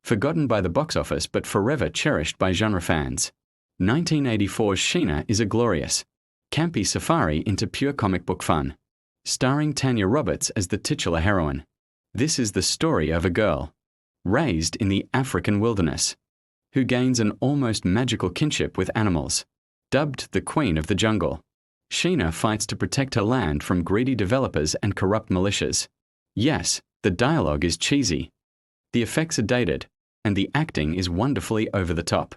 forgotten by the box office but forever cherished by genre fans. 1984's Sheena is a glorious, campy safari into pure comic book fun, starring Tanya Roberts as the titular heroine. This is the story of a girl, raised in the African wilderness, who gains an almost magical kinship with animals. Dubbed the Queen of the Jungle, Sheena fights to protect her land from greedy developers and corrupt militias. Yes, the dialogue is cheesy, the effects are dated, and the acting is wonderfully over the top.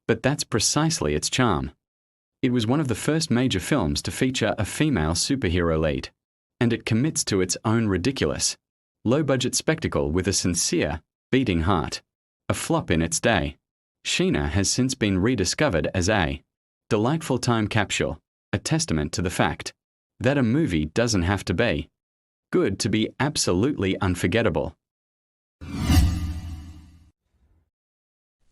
But that's precisely its charm. It was one of the first major films to feature a female superhero lead, and it commits to its own ridiculous, low-budget spectacle with a sincere, beating heart. A flop in its day, Sheena has since been rediscovered as a delightful time capsule, a testament to the fact that a movie doesn't have to be good to be absolutely unforgettable.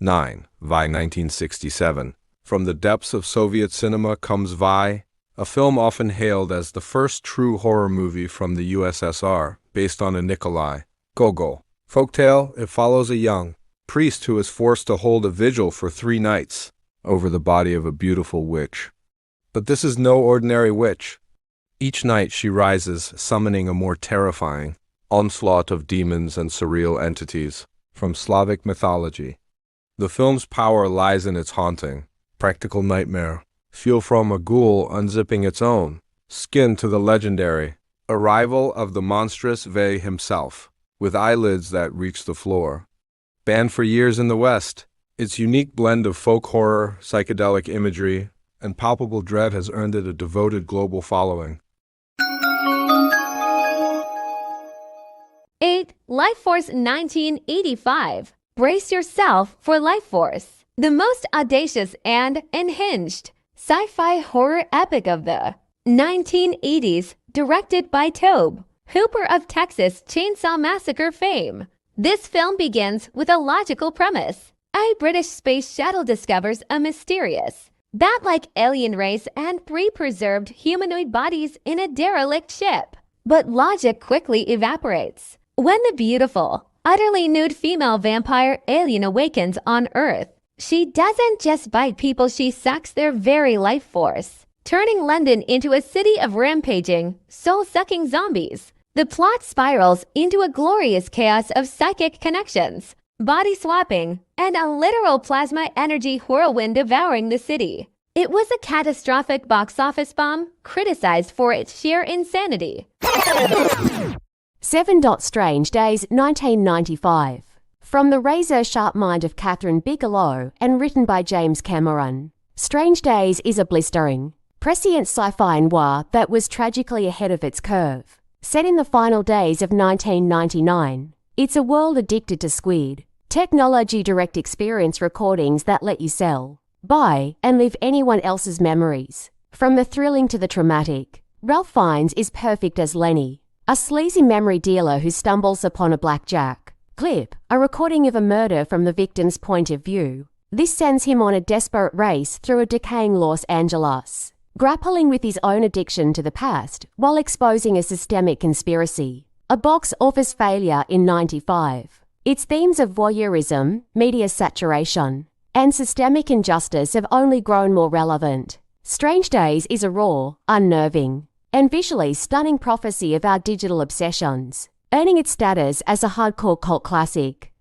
9. Vi 1967. From the depths of Soviet cinema comes Vi, a film often hailed as the first true horror movie from the USSR, based on a Nikolai Gogol folktale. It follows a young priest who is forced to hold a vigil for 3 nights over the body of a beautiful witch. But this is no ordinary witch. Each night she rises, summoning a more terrifying onslaught of demons and surreal entities from Slavic mythology. The film's power lies in its haunting, practical nightmare feel from a ghoul unzipping its own skin to the legendary arrival of the monstrous Ve himself, with eyelids that reach the floor. Banned for years in the West, its unique blend of folk horror, psychedelic imagery, and palpable dread has earned it a devoted global following. 8. Lifeforce 1985. Brace yourself for Lifeforce, the most audacious and unhinged sci-fi horror epic of the 1980s, directed by Tobe Hooper of Texas Chainsaw Massacre fame. This film begins with a logical premise. A British space shuttle discovers a mysterious, bat-like alien race and 3 preserved humanoid bodies in a derelict ship. But logic quickly evaporates when the beautiful, utterly nude female vampire alien awakens on Earth. She doesn't just bite people, she sucks their very life force, turning London into a city of rampaging, soul-sucking zombies. The plot spirals into a glorious chaos of psychic connections, body swapping, and a literal plasma energy whirlwind devouring the city. It was a catastrophic box office bomb, criticized for its sheer insanity. 7. Strange Days 1995. From the razor-sharp mind of Catherine Bigelow and written by James Cameron, Strange Days is a blistering, prescient sci-fi noir that was tragically ahead of its curve. Set in the final days of 1999, it's a world addicted to squid, technology direct experience recordings that let you sell, buy, and live anyone else's memories. From the thrilling to the traumatic, Ralph Fiennes is perfect as Lenny, a sleazy memory dealer who stumbles upon a blackjack clip, a recording of a murder from the victim's point of view. This sends him on a desperate race through a decaying Los Angeles, grappling with his own addiction to the past while exposing a systemic conspiracy. A box office failure in '95. Its themes of voyeurism, media saturation, and systemic injustice have only grown more relevant. Strange Days is a raw, unnerving, and visually stunning prophecy of our digital obsessions, earning its status as a hardcore cult classic.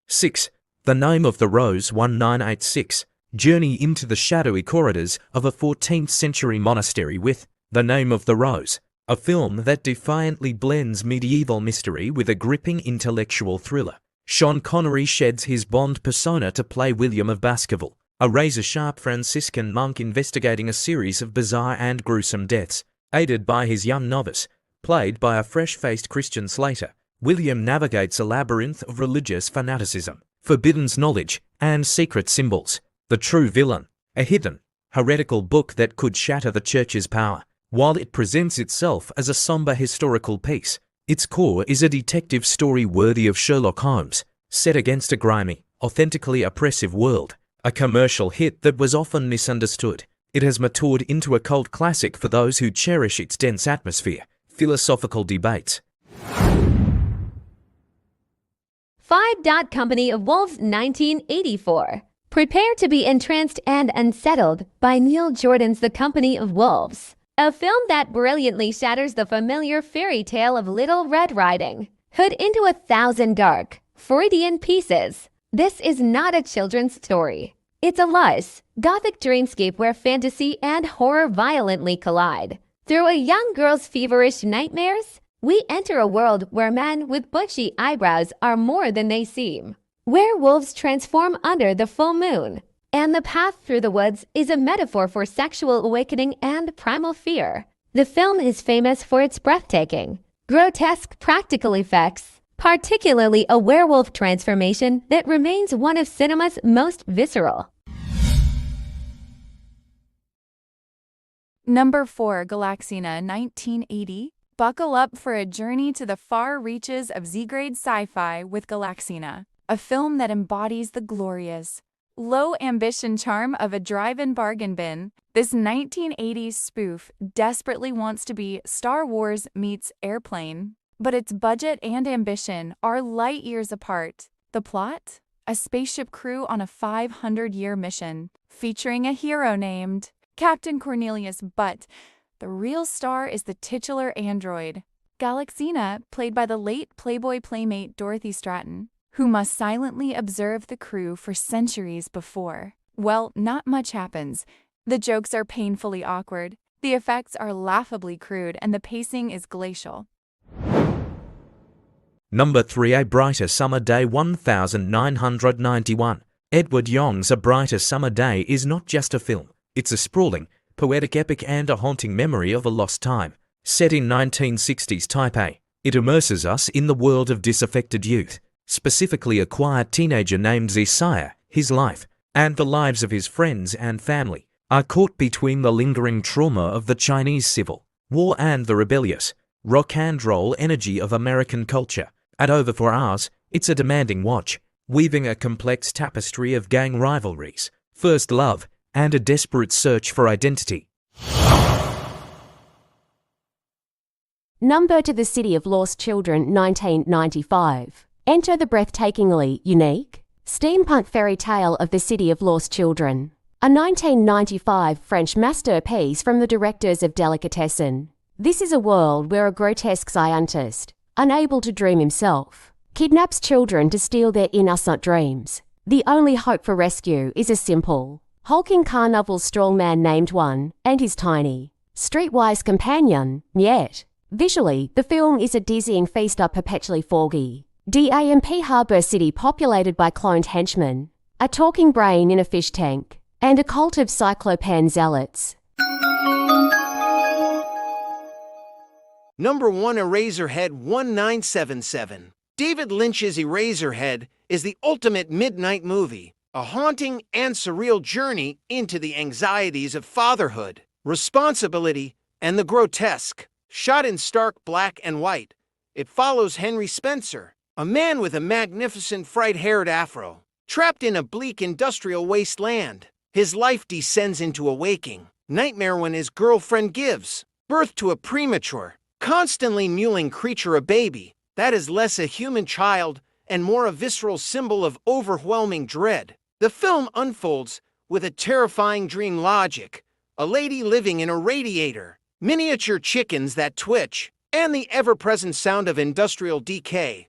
6. The Name of the Rose 1986. Journey into the shadowy corridors of a 14th century monastery with The Name of the Rose, a film that defiantly blends medieval mystery with a gripping intellectual thriller. Sean Connery sheds his Bond persona to play William of Baskerville, a razor-sharp Franciscan monk investigating a series of bizarre and gruesome deaths. Aided by his young novice, played by a fresh-faced Christian Slater, William navigates a labyrinth of religious fanaticism, forbidden knowledge, and secret symbols. The True Villain, a hidden, heretical book that could shatter the Church's power. While it presents itself as a somber historical piece, its core is a detective story worthy of Sherlock Holmes, set against a grimy, authentically oppressive world. A commercial hit that was often misunderstood, it has matured into a cult classic for those who cherish its dense atmosphere, philosophical debates. 5. Company of Wolves 1984. Prepare to be entranced and unsettled by Neil Jordan's The Company of Wolves, a film that brilliantly shatters the familiar fairy tale of Little Red Riding Hood into 1,000 dark, Freudian pieces. This is not a children's story. It's a lush, gothic dreamscape where fantasy and horror violently collide. Through a young girl's feverish nightmares, we enter a world where men with bushy eyebrows are more than they seem. Werewolves transform under the full moon, and the path through the woods is a metaphor for sexual awakening and primal fear. The film is famous for its breathtaking, grotesque practical effects, particularly a werewolf transformation that remains one of cinema's most visceral. Number 4, Galaxina, 1980. Buckle up for a journey to the far reaches of Z-grade sci-fi with Galaxina, a film that embodies the glorious, low-ambition charm of a drive-in bargain bin. This 1980s spoof desperately wants to be Star Wars meets Airplane, but its budget and ambition are light years apart. The plot? A spaceship crew on a 500-year mission, featuring a hero named Captain Cornelius, but the real star is the titular android, Galaxina, played by the late Playboy playmate Dorothy Stratton, who must silently observe the crew for centuries before. Well, not much happens. The jokes are painfully awkward, the effects are laughably crude, and the pacing is glacial. Number 3, A Brighter Summer Day 1991. Edward Young's A Brighter Summer Day is not just a film. It's a sprawling, poetic epic and a haunting memory of a lost time. Set in 1960s Taipei, it immerses us in the world of disaffected youth, specifically a quiet teenager named Zisaya. His life, and the lives of his friends and family, are caught between the lingering trauma of the Chinese Civil War and the rebellious, rock and roll energy of American culture. At over 4 hours, it's a demanding watch, weaving a complex tapestry of gang rivalries, first love, and a desperate search for identity. Number to the City of Lost Children 1995. Enter the breathtakingly unique, steampunk fairy tale of the City of Lost Children, a 1995 French masterpiece from the directors of Delicatessen. This is a world where a grotesque scientist, unable to dream himself, kidnaps children to steal their innocent dreams. The only hope for rescue is a simple, hulking carnival strong man named One and his tiny, streetwise companion, Miette. Visually, the film is a dizzying feast of perpetually foggy DAMP harbour city populated by cloned henchmen, a talking brain in a fish tank, and a cult of cyclopan zealots. Number 1, Eraserhead 1977. David Lynch's Eraserhead is the ultimate midnight movie, a haunting and surreal journey into the anxieties of fatherhood, responsibility, and the grotesque. Shot in stark black and white, it follows Henry Spencer, a man with a magnificent fright-haired afro. Trapped in a bleak industrial wasteland, his life descends into a waking nightmare when his girlfriend gives birth to a premature, constantly mewling creature, a baby that is less a human child and more a visceral symbol of overwhelming dread. The film unfolds with a terrifying dream logic, a lady living in a radiator, miniature chickens that twitch, and the ever-present sound of industrial decay.